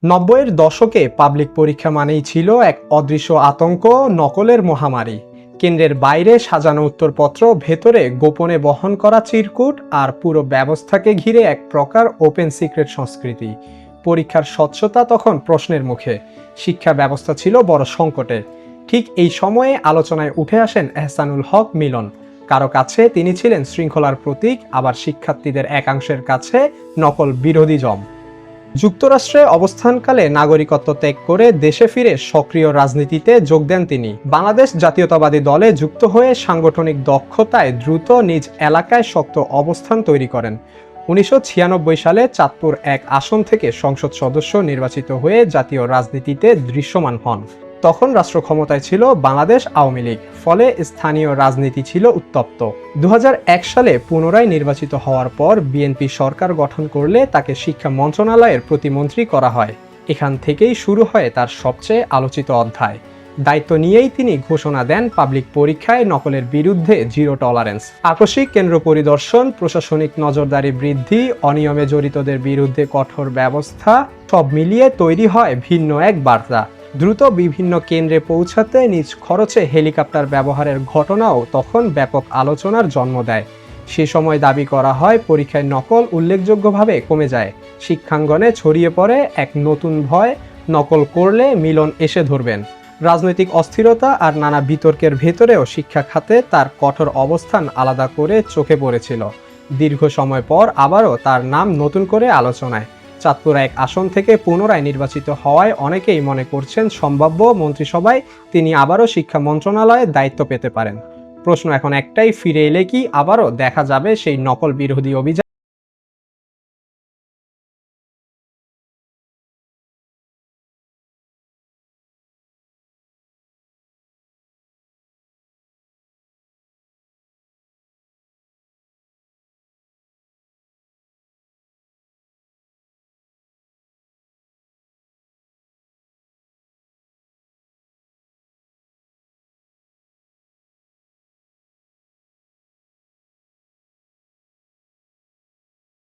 ৯০-এর দশকে পাবলিক পরীক্ষা মানেই ছিল এক অদৃশ্য আতঙ্ক, নকলের মহামারী। কেন্দ্রের বাইরে সাজানো উত্তরপত্র, ভেতরে গোপনে বহন করা চিরকুট, আর পুরো ব্যবস্থাকে ঘিরে এক প্রকার ওপেন সিক্রেট সংস্কৃতি। পরীক্ষার স্বচ্ছতা তখন প্রশ্নের মুখে, শিক্ষা ব্যবস্থা ছিল বড় সংকটে। ঠিক এই সময়ে আলোচনায় উঠে আসেন এহসানুল হক মিলন। কারো কাছে তিনি ছিলেন শৃঙ্খলার প্রতীক, আবার শিক্ষার্থীদের একাংশের কাছে নকল বিরোধী জম। যুক্তরাষ্ট্রে অবস্থানকালে নাগরিকত্ব ত্যাগ করে দেশে ফিরে সক্রিয় রাজনীতিতে যোগ দেন তিনি। বাংলাদেশ জাতীয়তাবাদী দলে যুক্ত হয়ে সাংগঠনিক দক্ষতায় দ্রুত নিজ এলাকায় শক্ত অবস্থান তৈরি করেন। ১৯৯৬ সালে চাঁদপুর ১ আসন থেকে সংসদ সদস্য নির্বাচিত হয়ে জাতীয় রাজনীতিতে দৃশ্যমান হন। তখন রাষ্ট্র ক্ষমতায় ছিল বাংলাদেশ আওয়ামী লীগ, ফলে স্থানীয় রাজনীতি ছিল উত্তপ্ত। ২০০১ সালে পুনরায় নির্বাচিত হওয়ার পর বিএনপি সরকার গঠন করলে তাকে শিক্ষা মন্ত্রণালয়ের প্রতিমন্ত্রী করা হয়। এখান থেকেই শুরু হয় তার সবচেয়ে আলোচিত অধ্যায়। দায়িত্ব নিয়েই তিনি ঘোষণা দেন পাবলিক পরীক্ষায় নকলের বিরুদ্ধে জিরো টলারেন্স। আকস্মিক কেন্দ্র পরিদর্শন, প্রশাসনিক নজরদারি বৃদ্ধি, অনিয়মে জড়িতদের বিরুদ্ধে কঠোর ব্যবস্থা, সব মিলিয়ে তৈরি হয় ভিন্ন এক বার্তা। দ্রুত বিভিন্ন কেন্দ্রে পৌঁছাতে নিজ খরচে হেলিকপ্টার ব্যবহারের ঘটনাও তখন ব্যাপক আলোচনার জন্ম দেয়। সে সময় দাবি করা হয় পরীক্ষায় নকল উল্লেখযোগ্যভাবে কমে যায়। শিক্ষাঙ্গনে ছড়িয়ে পড়ে এক নতুন ভয়, নকল করলে মিলন এসে ধরবেন। রাজনৈতিক অস্থিরতা আর নানা বিতর্কের ভেতরেও শিক্ষা খাতে তার কঠোর অবস্থান আলাদা করে চোখে পড়েছিল। দীর্ঘ সময় পর আবারও তার নাম নতুন করে আলোচনায়। চাঁদপুর ১ আসন থেকে পুনরায় নির্বাচিত হওয়ায় অনেকেই মনে করছেন সম্ভাব্য মন্ত্রিসভায় তিনি আবারও শিক্ষা মন্ত্রণালয়ের দায়িত্ব পেতে পারেন। প্রশ্ন এখন একটাই, ফিরে এলে কি আবারও দেখা যাবে সেই নকল বিরোধী অভিযান?